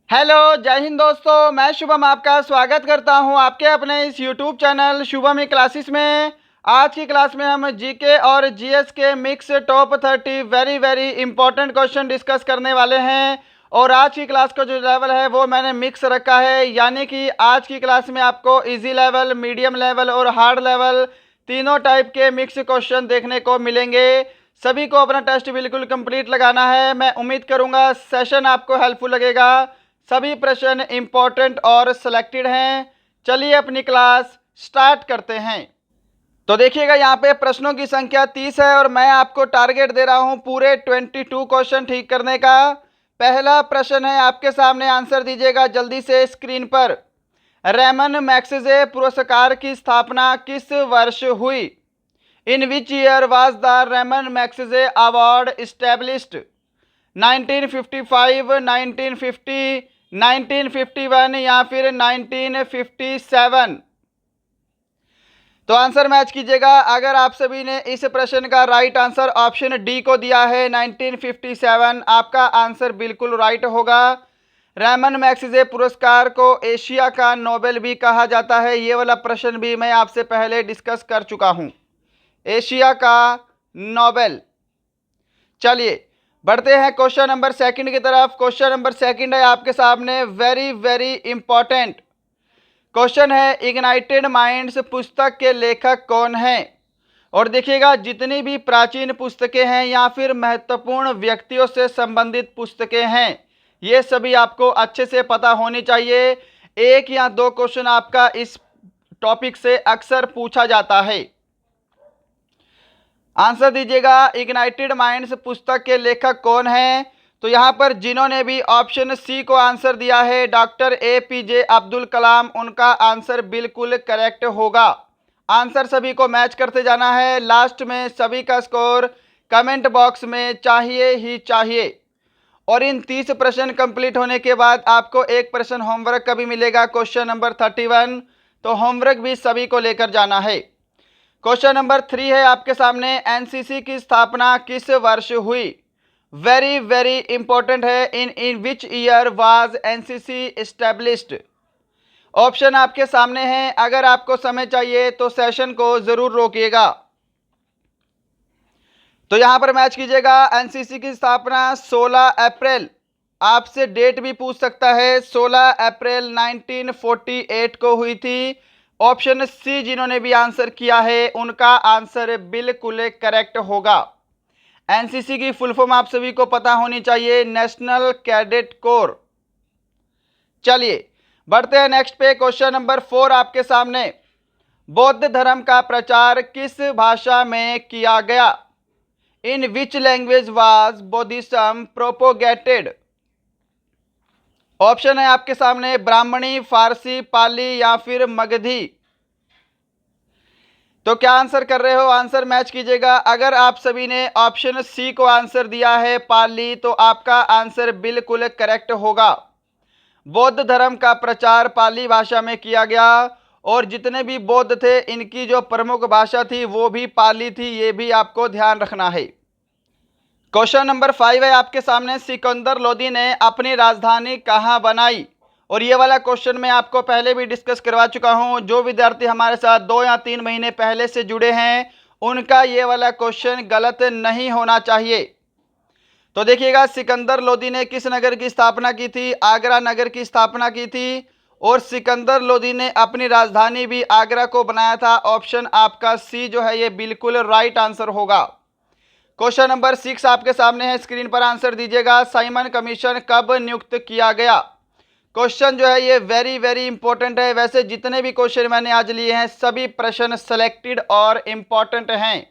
Hello, जय हिंद दोस्तों। मैं शुभम आपका स्वागत करता हूं आपके अपने इस यूट्यूब चैनल शुभम ई क्लासेस में। आज की क्लास में हम जीके और जीएस के mix top 30 very very important question discuss करने वाले हैं। और आज की क्लास का जो लेवल है वो मैंने मिक्स रखा है, यानी कि आज की क्लास में आपको इजी लेवल, मीडियम लेवल और हार्ड लेवल तीनों टाइप के मिक्स क्वेश्चन देखने को मिलेंगे। सभी को अपना टेस्ट बिल्कुल कंप्लीट लगाना है। मैं उम्मीद करूंगा सेशन आपको हेल्पफुल लगेगा। सभी प्रश्न इंपॉर्टेंट और सिलेक्टेड हैं। चलिए अपनी क्लास स्टार्ट करते हैं। तो देखिएगा, यहाँ पे प्रश्नों की संख्या 30 है और मैं आपको टारगेट दे रहा हूँ पूरे 22 क्वेश्चन ठीक करने का। पहला प्रश्न है आपके सामने, आंसर दीजिएगा जल्दी से स्क्रीन पर। रेमन मैग्सेसे पुरस्कार की स्थापना किस वर्ष हुई? In which year was the Ramon Magsaysay award established? 1955, 1950, 1951 या फिर 1957? तो आंसर मैच कीजिएगा। अगर आप सभी ने इस प्रश्न का राइट आंसर ऑप्शन डी को दिया है 1957, आपका आंसर बिल्कुल राइट होगा। रेमन मैग्सेसे पुरस्कार को एशिया का नोबेल भी कहा जाता है। ये वाला प्रश्न भी मैं आपसे पहले डिस्कस कर चुका हूँ, एशिया का नोबेल। चलिए बढ़ते हैं क्वेश्चन नंबर सेकंड की तरफ। क्वेश्चन नंबर सेकंड है आपके सामने, वेरी वेरी इंपॉर्टेंट क्वेश्चन है। इग्नाइटेड माइंड्स पुस्तक के लेखक कौन हैं? और देखिएगा, जितनी भी प्राचीन पुस्तकें हैं या फिर महत्वपूर्ण व्यक्तियों से संबंधित पुस्तकें हैं, ये सभी आपको अच्छे से पता होनी चाहिए। एक या दो क्वेश्चन आपका इस टॉपिक से अक्सर पूछा जाता है। आंसर दीजिएगा, इग्नाइटेड माइंड्स पुस्तक के लेखक कौन हैं? तो यहाँ पर जिन्होंने भी ऑप्शन सी को आंसर दिया है, डॉक्टर APJ अब्दुल कलाम, उनका आंसर बिल्कुल करेक्ट होगा। आंसर सभी को मैच करते जाना है। लास्ट में सभी का स्कोर कमेंट बॉक्स में चाहिए ही चाहिए। और इन 30 प्रश्न कंप्लीट होने के बाद आपको एक प्रश्न होमवर्क का भी मिलेगा, क्वेश्चन नंबर 31। तो होमवर्क भी सभी को लेकर जाना है। क्वेश्चन नंबर 3 है आपके सामने, एनसीसी की स्थापना किस वर्ष हुई? वेरी वेरी इंपॉर्टेंट है। In which year was NCC established? Option आपके सामने हैं। अगर आपको समय चाहिए तो सेशन को जरूर रोकिएगा। तो यहां पर मैच कीजिएगा। एनसीसी की स्थापना 16 अप्रैल, आपसे डेट भी पूछ सकता है, 16 अप्रैल 1948 को हुई थी। ऑप्शन सी जिन्होंने भी आंसर किया है, उनका आंसर बिल्कुल करेक्ट होगा। एनसीसी की फुल फॉर्म आप सभी को पता होनी चाहिए, नेशनल कैडेट कोर। चलिए बढ़ते हैं नेक्स्ट पे। क्वेश्चन नंबर 4 आपके सामने, बौद्ध धर्म का प्रचार किस भाषा में किया गया? In which language was Buddhism propagated? Option है आपके सामने, ब्राह्मणी, फारसी, पाली या फिर मगधी। तो क्या आंसर कर रहे हो? आंसर मैच कीजिएगा। अगर आप सभी ने ऑप्शन सी को आंसर दिया है, पाली, तो आपका आंसर बिल्कुल करेक्ट होगा। बौद्ध धर्म का प्रचार पाली भाषा में किया गया और जितने भी बौद्ध थे, इनकी जो प्रमुख भाषा थी वो भी पाली थी। ये भी आपको ध्यान रखना है। क्वेश्चन नंबर 5 है आपके सामने, सिकंदर लोदी ने अपनी राजधानी कहाँ बनाई? और ये वाला क्वेश्चन मैं आपको पहले भी डिस्कस करवा चुका हूँ। जो विद्यार्थी हमारे साथ 2 या 3 महीने पहले से जुड़े हैं, उनका ये वाला क्वेश्चन गलत नहीं होना चाहिए। तो देखिएगा, सिकंदर लोदी ने किस नगर की स्थापना की थी? आगरा नगर की स्थापना की थी। और सिकंदर लोदी ने अपनी राजधानी भी आगरा को बनाया था। ऑप्शन आपका सी जो है ये बिल्कुल राइट आंसर होगा। क्वेश्चन नंबर 6 आपके सामने है, स्क्रीन पर आंसर दीजिएगा। साइमन कमीशन कब नियुक्त किया गया? क्वेश्चन जो है ये वेरी वेरी इंपॉर्टेंट है। वैसे जितने भी क्वेश्चन मैंने आज लिए हैं, सभी प्रश्न सिलेक्टेड और इंपॉर्टेंट हैं।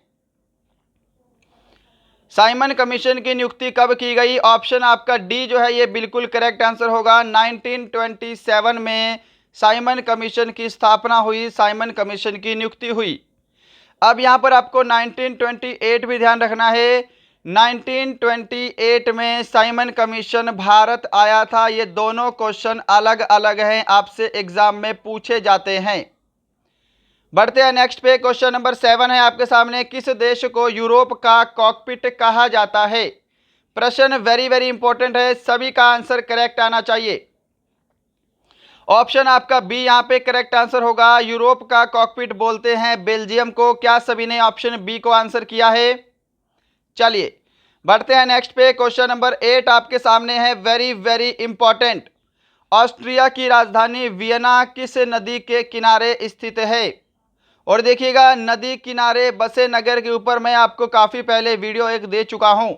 साइमन कमीशन की नियुक्ति कब की गई? ऑप्शन आपका डी जो है ये बिल्कुल करेक्ट आंसर होगा। 1927 में साइमन कमीशन की स्थापना हुई, साइमन कमीशन की नियुक्ति हुई। अब यहाँ पर आपको 1928 भी ध्यान रखना है। 1928 में साइमन कमीशन भारत आया था। ये दोनों क्वेश्चन अलग अलग हैं, आपसे एग्जाम में पूछे जाते हैं। बढ़ते हैं नेक्स्ट पे। क्वेश्चन नंबर 7 है आपके सामने, किस देश को यूरोप का कॉकपिट कहा जाता है? प्रश्न वेरी वेरी इंपॉर्टेंट है, सभी का आंसर करेक्ट आना चाहिए। ऑप्शन आपका बी यहाँ पे करेक्ट आंसर होगा। यूरोप का कॉकपिट बोलते हैं बेल्जियम को। क्या सभी ने ऑप्शन बी को आंसर किया है? चलिए बढ़ते हैं नेक्स्ट पे। क्वेश्चन नंबर 8 आपके सामने है, वेरी वेरी इंपॉर्टेंट। ऑस्ट्रिया की राजधानी वियना किस नदी के किनारे स्थित है? और देखिएगा, नदी किनारे बसे नगर के ऊपर मैं आपको काफ़ी पहले वीडियो एक दे चुका हूं।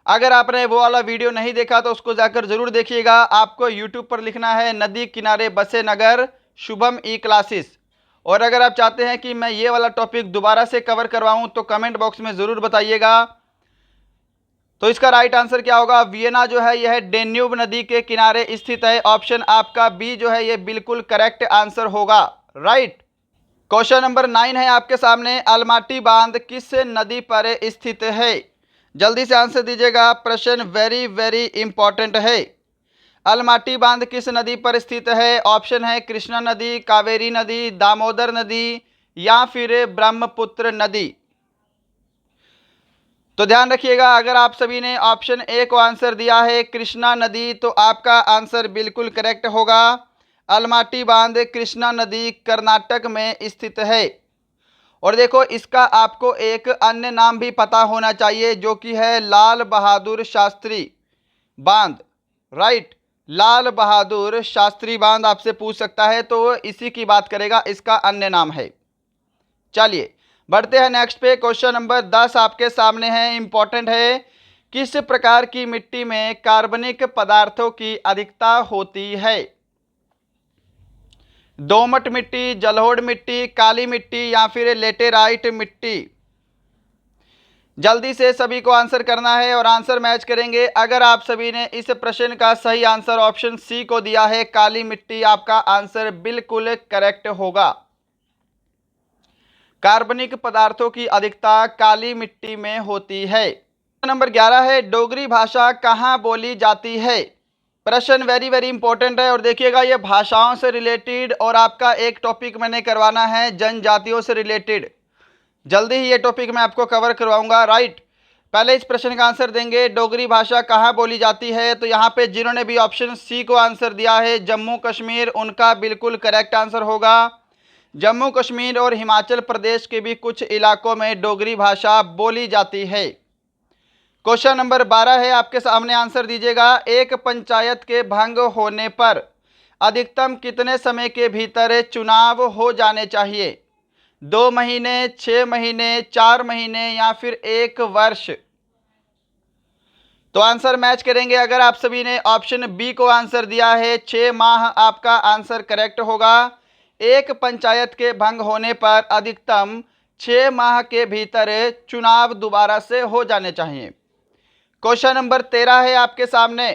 अगर आपने वो वाला वीडियो नहीं देखा तो उसको जाकर जरूर देखिएगा। आपको यूट्यूब पर लिखना है नदी किनारे बसे नगर शुभम ई क्लासेस। और अगर आप चाहते हैं कि मैं ये वाला टॉपिक दोबारा से कवर करवाऊं तो कमेंट बॉक्स में ज़रूर बताइएगा। तो इसका राइट आंसर क्या होगा? वियना जो है यह डेन्यूब नदी के किनारे स्थित है। ऑप्शन आपका बी जो है ये बिल्कुल करेक्ट आंसर होगा। राइट। क्वेश्चन नंबर 9 है आपके सामने, अलमाटी बांध किस नदी पर स्थित है? जल्दी से आंसर दीजिएगा, प्रश्न वेरी वेरी इंपॉर्टेंट है। अलमाटी बांध किस नदी पर स्थित है? ऑप्शन है कृष्णा नदी, कावेरी नदी, दामोदर नदी या फिर ब्रह्मपुत्र नदी। तो ध्यान रखिएगा, अगर आप सभी ने ऑप्शन ए को आंसर दिया है कृष्णा नदी तो आपका आंसर बिल्कुल करेक्ट होगा। अलमाटी बांध कृष्णा नदी कर्नाटक में स्थित है। और देखो, इसका आपको एक अन्य नाम भी पता होना चाहिए जो कि है लाल बहादुर शास्त्री बांध। राइट, लाल बहादुर शास्त्री बांध आपसे पूछ सकता है तो इसी की बात करेगा, इसका अन्य नाम है। चलिए बढ़ते हैं नेक्स्ट पे। क्वेश्चन नंबर 10 आपके सामने है, इंपॉर्टेंट है। किस प्रकार की मिट्टी में कार्बनिक पदार्थों की अधिकता होती है? दोमट मिट्टी, जलोढ़ मिट्टी, काली मिट्टी या फिर लेटेराइट मिट्टी? जल्दी से सभी को आंसर करना है और आंसर मैच करेंगे। अगर आप सभी ने इस प्रश्न का सही आंसर ऑप्शन सी को दिया है काली मिट्टी, आपका आंसर बिल्कुल करेक्ट होगा। कार्बनिक पदार्थों की अधिकता काली मिट्टी में होती है। नंबर 11 है, डोगरी भाषा कहाँ बोली जाती है? प्रश्न वेरी वेरी इंपॉर्टेंट है। और देखिएगा, ये भाषाओं से रिलेटेड और आपका एक टॉपिक मैंने करवाना है जनजातियों से रिलेटेड। जल्दी ही ये टॉपिक मैं आपको कवर करवाऊंगा। राइट, पहले इस प्रश्न का आंसर देंगे, डोगरी भाषा कहाँ बोली जाती है? तो यहाँ पे जिन्होंने भी ऑप्शन सी को आंसर दिया है जम्मू कश्मीर, उनका बिल्कुल करेक्ट आंसर होगा। जम्मू कश्मीर और हिमाचल प्रदेश के भी कुछ इलाकों में डोगरी भाषा बोली जाती है। क्वेश्चन नंबर 12 है आपके सामने, आंसर दीजिएगा। एक पंचायत के भंग होने पर अधिकतम कितने समय के भीतर चुनाव हो जाने चाहिए? 2 महीने, 6 महीने, 4 महीने या फिर 1 वर्ष? तो आंसर मैच करेंगे। अगर आप सभी ने ऑप्शन बी को आंसर दिया है 6 माह, आपका आंसर करेक्ट होगा। एक पंचायत के भंग होने पर अधिकतम 6 माह के भीतर चुनाव दोबारा से हो जाने चाहिए। क्वेश्चन नंबर 13 है आपके सामने,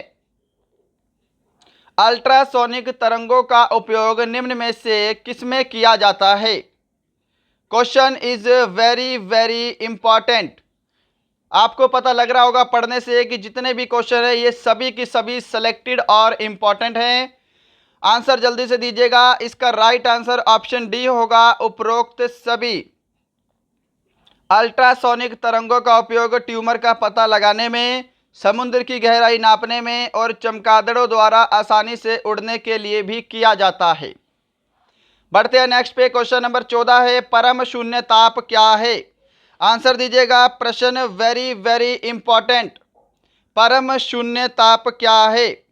अल्ट्रासोनिक तरंगों का उपयोग निम्न में से किसमें किया जाता है? Question is very very important. आपको पता लग रहा होगा पढ़ने से कि जितने भी क्वेश्चन है ये सभी की सभी सिलेक्टेड और इंपॉर्टेंट हैं। आंसर जल्दी से दीजिएगा। इसका राइट आंसर ऑप्शन डी होगा, उपरोक्त सभी। अल्ट्रासोनिक तरंगों का उपयोग ट्यूमर का पता लगाने में, समुद्र की गहराई नापने में और चमगादड़ों द्वारा आसानी से उड़ने के लिए भी किया जाता है। बढ़ते हैं नेक्स्ट पे। क्वेश्चन नंबर 14 है, परम शून्य ताप क्या है? आंसर दीजिएगा, प्रश्न वेरी वेरी इंपॉर्टेंट। परम शून्य ताप क्या है?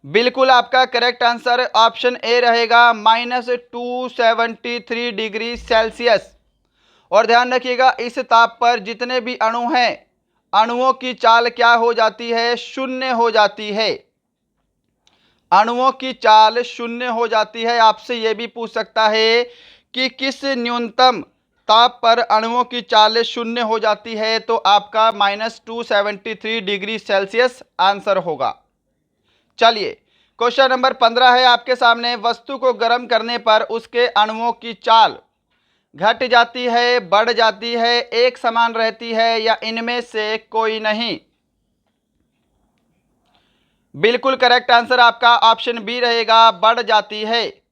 बिल्कुल आपका करेक्ट आंसर ऑप्शन ए रहेगा, -273 डिग्री सेल्सियस। और ध्यान रखिएगा, इस ताप पर जितने भी अणु हैं, अणुओं की चाल क्या हो जाती है? शून्य हो जाती है। अणुओं की चाल शून्य हो जाती है। आपसे यह भी पूछ सकता है कि किस न्यूनतम ताप पर अणुओं की चाल शून्य हो जाती है? तो आपका -273 डिग्री सेल्सियस आंसर होगा। चलिए क्वेश्चन नंबर 15 है आपके सामने, वस्तु को गर्म करने पर उसके अणुओं की चाल घट जाती है, बढ़ जाती है, एक समान रहती है या इनमें से कोई नहीं? बिल्कुल करेक्ट आंसर आपका ऑप्शन बी रहेगा, बढ़ जाती है।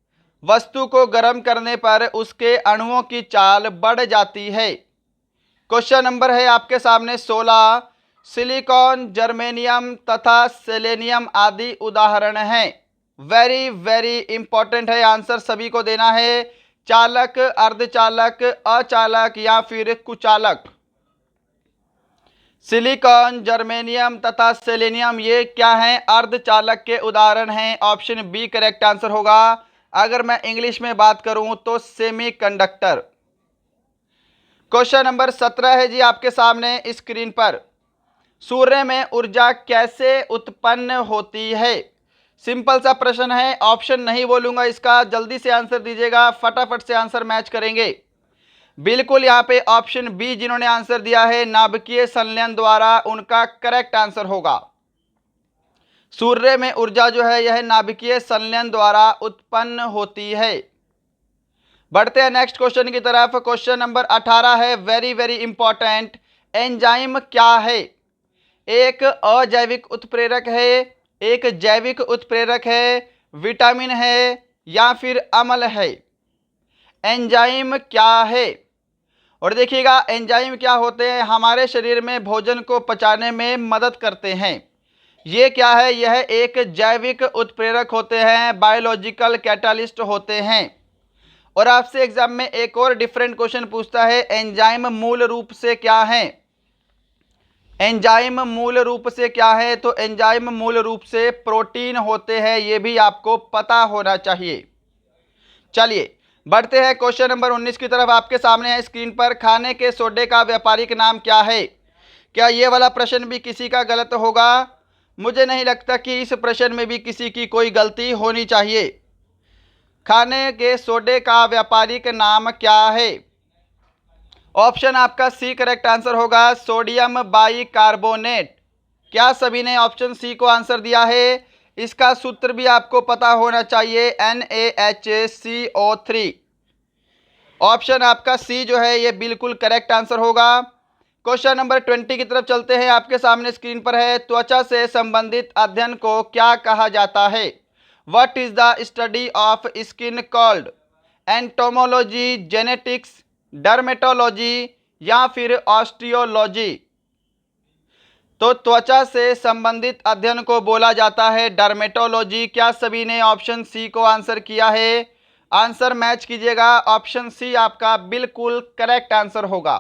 वस्तु को गर्म करने पर उसके अणुओं की चाल बढ़ जाती है। क्वेश्चन नंबर है आपके सामने 16, सिलिकॉन, जर्मेनियम तथा सेलेनियम आदि उदाहरण हैं। वेरी वेरी इंपॉर्टेंट है, आंसर सभी को देना है। चालक, अर्धचालक, अचालक या फिर कुचालक। सिलिकॉन, जर्मेनियम तथा सेलेनियम ये क्या हैं? अर्धचालक के उदाहरण हैं। ऑप्शन बी करेक्ट आंसर होगा। अगर मैं इंग्लिश में बात करूं तो सेमीकंडक्टर। क्वेश्चन नंबर 17 है जी आपके सामने स्क्रीन पर। सूर्य में ऊर्जा कैसे उत्पन्न होती है? सिंपल सा प्रश्न है, ऑप्शन नहीं बोलूंगा इसका, जल्दी से आंसर दीजिएगा, फटाफट से आंसर मैच करेंगे। बिल्कुल यहाँ पे ऑप्शन बी जिन्होंने आंसर दिया है नाभिकीय संलयन द्वारा, उनका करेक्ट आंसर होगा। सूर्य में ऊर्जा जो है यह नाभिकीय संलयन द्वारा उत्पन्न होती है। बढ़ते हैं नेक्स्ट क्वेश्चन की तरफ। क्वेश्चन नंबर 18 है, वेरी वेरी इंपॉर्टेंट। एंजाइम क्या है? एक अजैविक उत्प्रेरक है, एक जैविक उत्प्रेरक है, विटामिन है या फिर अम्ल है? एंजाइम क्या है? और देखिएगा एंजाइम क्या होते हैं, हमारे शरीर में भोजन को पचाने में मदद करते हैं। ये क्या है? यह एक जैविक उत्प्रेरक होते हैं, बायोलॉजिकल कैटालिस्ट होते हैं। और आपसे एग्जाम में एक और डिफरेंट क्वेश्चन पूछता है, एंजाइम मूल रूप से क्या है? एंजाइम मूल रूप से क्या है? तो एंजाइम मूल रूप से प्रोटीन होते हैं, ये भी आपको पता होना चाहिए। चलिए बढ़ते हैं क्वेश्चन नंबर 19 की तरफ। आपके सामने है स्क्रीन पर, खाने के सोडे का व्यापारिक नाम क्या है? क्या ये वाला प्रश्न भी किसी का गलत होगा? मुझे नहीं लगता कि इस प्रश्न में भी किसी की कोई गलती होनी चाहिए। खाने के सोडे का व्यापारिक नाम क्या है? ऑप्शन आपका सी करेक्ट आंसर होगा, सोडियम बाइकार्बोनेट। क्या सभी ने ऑप्शन सी को आंसर दिया है? इसका सूत्र भी आपको पता होना चाहिए, NaHCO3। ऑप्शन आपका सी जो है ये बिल्कुल करेक्ट आंसर होगा। क्वेश्चन नंबर 20 की तरफ चलते हैं। आपके सामने स्क्रीन पर है, त्वचा से संबंधित अध्ययन को क्या कहा जाता है? What is the study of skin called? Entomology, genetics, dermatology या फिर ऑस्टियोलॉजी? तो त्वचा से संबंधित अध्ययन को बोला जाता है डर्मेटोलॉजी। क्या सभी ने ऑप्शन सी को आंसर किया है? आंसर मैच कीजिएगा, ऑप्शन सी आपका बिल्कुल करेक्ट आंसर होगा।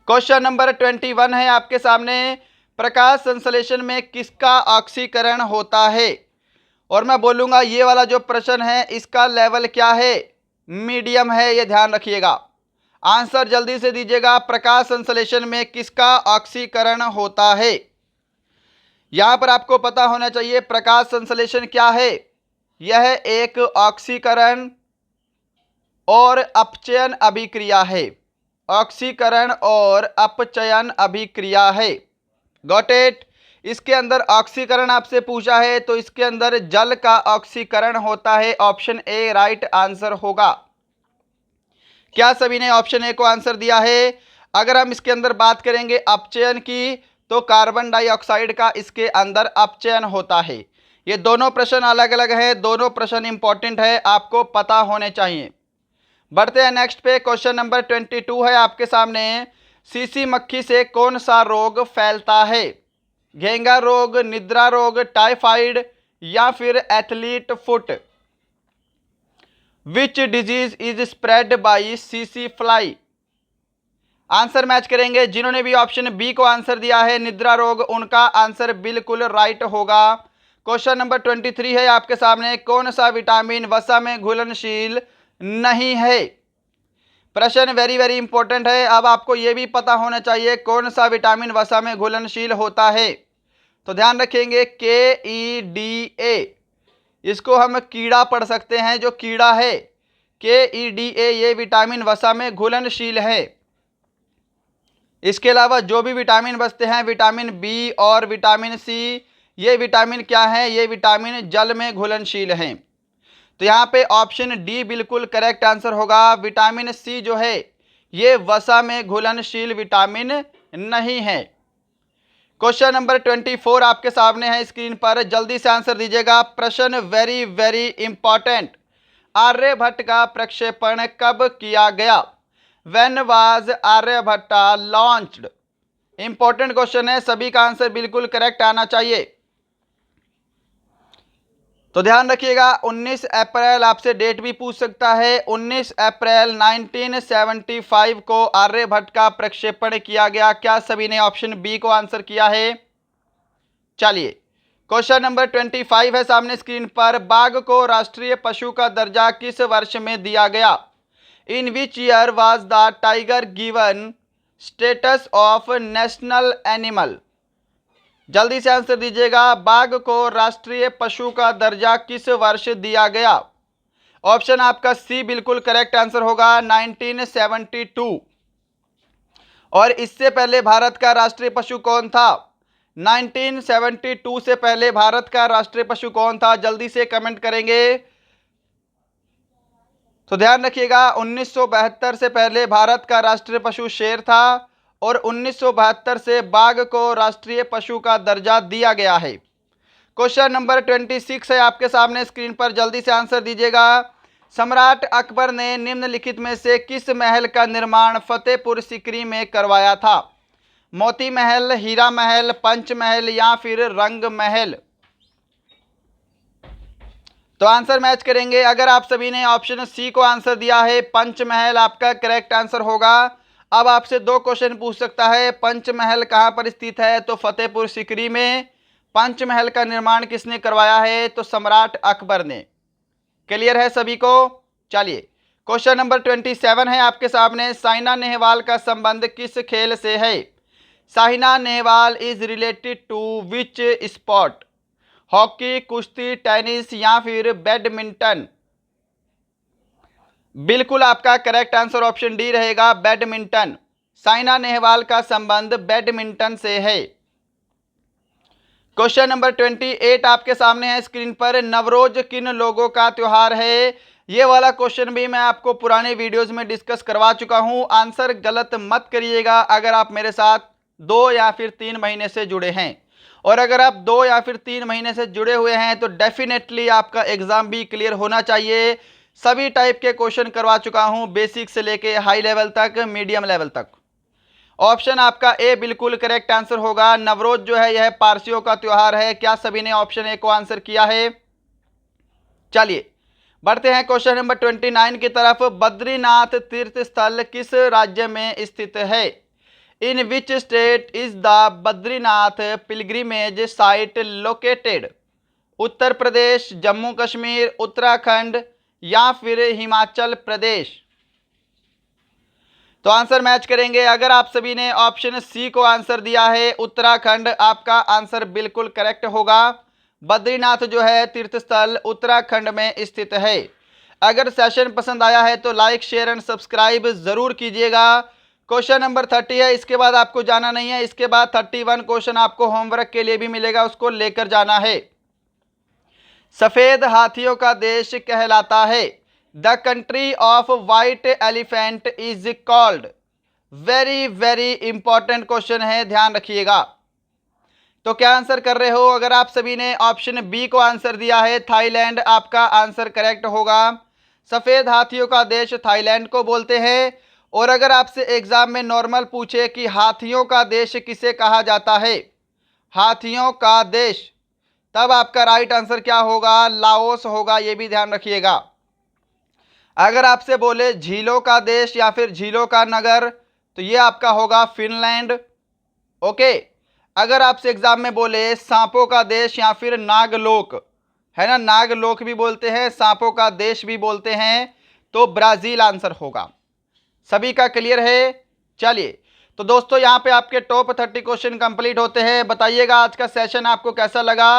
क्वेश्चन नंबर 21 है आपके सामने, प्रकाश संश्लेषण में किसका ऑक्सीकरण होता है? और मैं बोलूंगा ये वाला जो प्रश्न है इसका लेवल क्या है? मीडियम है, ये ध्यान रखिएगा। आंसर जल्दी से दीजिएगा, प्रकाश संश्लेषण में किसका ऑक्सीकरण होता है? यहां पर आपको पता होना चाहिए प्रकाश संश्लेषण क्या है। यह एक ऑक्सीकरण और अपचयन अभिक्रिया है। ऑक्सीकरण और अपचयन अभिक्रिया है। Got it? इसके अंदर ऑक्सीकरण आपसे पूछा है तो इसके अंदर जल का ऑक्सीकरण होता है। ऑप्शन ए राइट आंसर होगा। क्या सभी ने ऑप्शन ए को आंसर दिया है? अगर हम इसके अंदर बात करेंगे अपचयन की, तो कार्बन डाइऑक्साइड का इसके अंदर अपचयन होता है। ये दोनों प्रश्न अलग अलग हैं, दोनों प्रश्न इंपॉर्टेंट है, आपको पता होने चाहिए। बढ़ते हैं नेक्स्ट पे। क्वेश्चन नंबर 22 है आपके सामने, सीसी मक्खी से कौन सा रोग फैलता है? घेंगा रोग, निद्रा रोग, टाइफाइड या फिर athlete foot? Which disease is spread by CC fly? Answer match करेंगे। जिन्होंने भी ऑप्शन बी को आंसर दिया है निद्रा रोग, उनका आंसर बिल्कुल राइट होगा। क्वेश्चन नंबर 23 है आपके सामने, कौन सा विटामिन वसा में घुलनशील नहीं है? प्रश्न वेरी वेरी इंपॉर्टेंट है। अब आपको यह भी पता होना चाहिए कौन सा विटामिन वसा में घुलनशील होता है। तो ध्यान रखेंगे KEDA, इसको हम कीड़ा पढ़ सकते हैं, जो कीड़ा है KEDA ये विटामिन वसा में घुलनशील है। इसके अलावा जो भी विटामिन बचते हैं, विटामिन बी और विटामिन सी, ये विटामिन क्या है? ये विटामिन जल में घुलनशील हैं। तो यहाँ पे ऑप्शन डी बिल्कुल करेक्ट आंसर होगा। विटामिन सी जो है ये वसा में घुलनशील विटामिन नहीं है। क्वेश्चन नंबर 24 आपके सामने है स्क्रीन पर, जल्दी से आंसर दीजिएगा। प्रश्न वेरी वेरी इंपॉर्टेंट, आर्यभट्ट का प्रक्षेपण कब किया गया? When was Aryabhata launched? Important question है, सभी का आंसर बिल्कुल करेक्ट आना चाहिए। तो ध्यान रखिएगा 19 अप्रैल आपसे डेट भी पूछ सकता है। 19 अप्रैल 1975 को आर्यभट्ट का प्रक्षेपण किया गया। क्या सभी ने ऑप्शन बी को आंसर किया है? चलिए क्वेश्चन नंबर 25 है सामने स्क्रीन पर। बाघ को राष्ट्रीय पशु का दर्जा किस वर्ष में दिया गया? In which year was the tiger given status of national animal? जल्दी से आंसर दीजिएगा। बाघ को राष्ट्रीय पशु का दर्जा किस वर्ष दिया गया? ऑप्शन आपका सी बिल्कुल करेक्ट आंसर होगा, 1972। और इससे पहले भारत का राष्ट्रीय पशु कौन था? 1972 से पहले भारत का राष्ट्रीय पशु कौन था? जल्दी से कमेंट करेंगे। तो ध्यान रखिएगा 1972 से पहले भारत का राष्ट्रीय पशु शेर था और 1972 से बाघ को राष्ट्रीय पशु का दर्जा दिया गया है। क्वेश्चन नंबर 26 है आपके सामने स्क्रीन पर, जल्दी से आंसर दीजिएगा। सम्राट अकबर ने निम्नलिखित में से किस महल का निर्माण फतेहपुर सीकरी में करवाया था? मोती महल, हीरा महल, पंच महल या फिर रंग महल? तो आंसर मैच करेंगे। अगर आप सभी ने ऑप्शन सी को आंसर दिया है, पंचमहल आपका करेक्ट आंसर होगा। अब आपसे दो क्वेश्चन पूछ सकता है, पंचमहल कहाँ पर स्थित है? तो फतेहपुर सीकरी में। पंचमहल का निर्माण किसने करवाया है? तो सम्राट अकबर ने। क्लियर है सभी को? चलिए क्वेश्चन नंबर 27 है आपके सामने। साइना नेहवाल का संबंध किस खेल से है? Saina Nehwal is related to which sport? Hockey, कुश्ती, टेनिस या फिर बैडमिंटन? बिल्कुल आपका करेक्ट आंसर ऑप्शन डी रहेगा, बैडमिंटन। साइना नेहवाल का संबंध बैडमिंटन से है। क्वेश्चन नंबर 28 आपके सामने है स्क्रीन पर। नवरोज किन लोगों का त्योहार है? ये वाला क्वेश्चन भी मैं आपको पुराने वीडियोस में डिस्कस करवा चुका हूं। आंसर गलत मत करिएगा अगर आप मेरे साथ 2 या फिर 3 महीने से जुड़े हैं। और अगर आप 2 या फिर 3 महीने से जुड़े हुए हैं तो डेफिनेटली आपका एग्जाम भी क्लियर होना चाहिए। सभी टाइप के क्वेश्चन करवा चुका हूं, बेसिक से लेके हाई लेवल तक, मीडियम लेवल तक। ऑप्शन आपका ए बिल्कुल करेक्ट आंसर होगा। नवरोज जो है यह पारसियों का त्योहार है। क्या सभी ने ऑप्शन ए को आंसर किया है? चलिए बढ़ते हैं क्वेश्चन नंबर 29 की तरफ। बद्रीनाथ तीर्थ स्थल किस राज्य में स्थित है? In which state is the Badrinath pilgrimage site located? Uttar Pradesh, Jammu Kashmir, Uttarakhand या फिर हिमाचल प्रदेश? तो आंसर मैच करेंगे। अगर आप सभी ने ऑप्शन सी को आंसर दिया है, उत्तराखंड, आपका आंसर बिल्कुल करेक्ट होगा। बद्रीनाथ जो है तीर्थस्थल उत्तराखंड में स्थित है। अगर सेशन पसंद आया है तो लाइक, शेयर एंड सब्सक्राइब जरूर कीजिएगा। क्वेश्चन नंबर 30 है, इसके बाद आपको जाना नहीं है। इसके बाद 31 क्वेश्चन आपको होमवर्क के लिए भी मिलेगा, उसको लेकर जाना है। सफेद हाथियों का देश कहलाता है। The country of white elephant is called? Very very important question है, ध्यान रखिएगा। तो क्या आंसर कर रहे हो? अगर आप सभी ने ऑप्शन बी को आंसर दिया है, थाईलैंड, आपका आंसर करेक्ट होगा। सफेद हाथियों का देश थाईलैंड को बोलते हैं। और अगर आपसे एग्जाम में नॉर्मल पूछे कि हाथियों का देश किसे कहा जाता है, हाथियों का देश, तब आपका राइट आंसर क्या होगा? लाओस होगा, ये भी ध्यान रखिएगा। अगर आपसे बोले झीलों का देश या फिर झीलों का नगर, तो ये आपका होगा फिनलैंड। ओके। अगर आपसे एग्जाम में बोले सांपों का देश या फिर नागलोक, है ना, नागलोक भी बोलते हैं, सांपों का देश भी बोलते हैं, तो ब्राजील आंसर होगा। सभी का क्लियर है? चलिए तो दोस्तों यहाँ पे आपके टॉप 30 क्वेश्चन कंप्लीट होते हैं। बताइएगा आज का सेशन आपको कैसा लगा।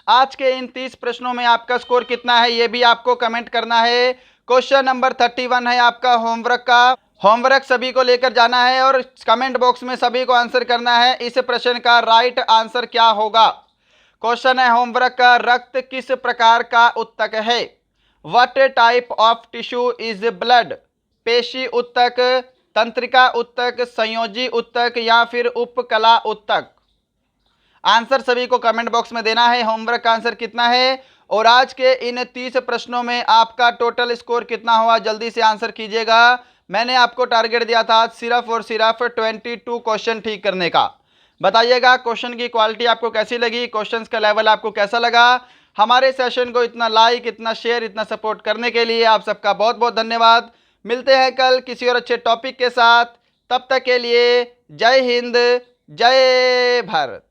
आज के इन 30 प्रश्नों में आपका स्कोर कितना है ये भी आपको कमेंट करना है। क्वेश्चन नंबर 31 है आपका होमवर्क का। होमवर्क सभी को लेकर जाना है और कमेंट बॉक्स में सभी को आंसर करना है। इस प्रश्न का राइट आंसर क्या होगा? क्वेश्चन है होमवर्क का, रक्त किस प्रकार का ऊतक है? What type of tissue is blood? पेशी ऊतक, तंत्रिका ऊतक, संयोजी ऊतक या फिर उपकला ऊतक? आंसर सभी को कमेंट बॉक्स में देना है। होमवर्क का आंसर कितना है और आज के इन 30 प्रश्नों में आपका टोटल स्कोर कितना हुआ, जल्दी से आंसर कीजिएगा। मैंने आपको टारगेट दिया था सिर्फ और सिर्फ 22 क्वेश्चन ठीक करने का। बताइएगा क्वेश्चन की क्वालिटी आपको कैसी लगी, क्वेश्चंस का लेवल आपको कैसा लगा। हमारे सेशन को इतना लाइक, इतना शेयर, इतना सपोर्ट करने के लिए आप सबका बहुत बहुत धन्यवाद। मिलते हैं कल किसी और अच्छे टॉपिक के साथ। तब तक के लिए जय हिंद, जय भारत।